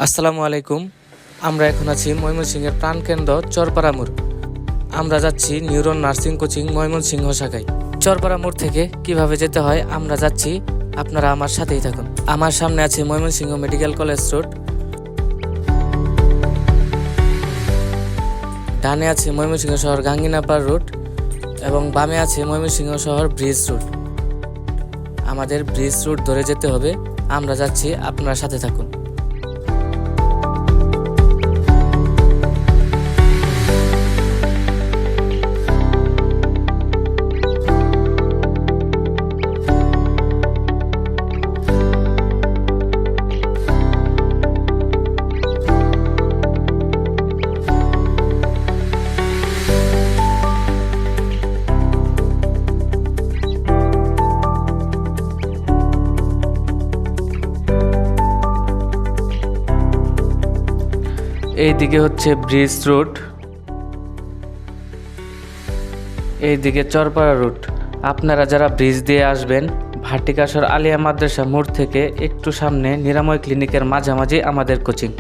আসসালামু আলাইকুম। আমরা এখন আছি ময়মনসিংহের প্রাণকেন্দ্র চরপাড়া মোড়। আমরা যাচ্ছি নিউরন নার্সিং কোচিং ময়মনসিংহ শাখায়। চরপাড়া মোড় থেকে কিভাবে যেতে হয় আমরা যাচ্ছি, আপনারা আমার সাথেই থাকুন। আমার সামনে আছে ময়মনসিংহ মেডিকেল কলেজ রোড, ডানে আছে ময়মনসিংহ শহর গাঙ্গিনাপাড় রোড এবং বামে আছে ময়মনসিংহ শহর ব্রিজ রোড। আমাদের ব্রিজ রোড ধরে যেতে হবে। আমরা যাচ্ছি, আপনারা সাথে থাকুন। এইদিকে হচ্ছে ব্রিজ রোড, এইদিকে চরপাড়া রোড। আপনারা যারা ব্রিজ দিয়ে আসবেন, ভাটিকাসর আলিয়া মাদ্রাসা মোড় থেকে একটু সামনে নিরাময় ক্লিনিকের মাঝামাঝি আমাদের কোচিং।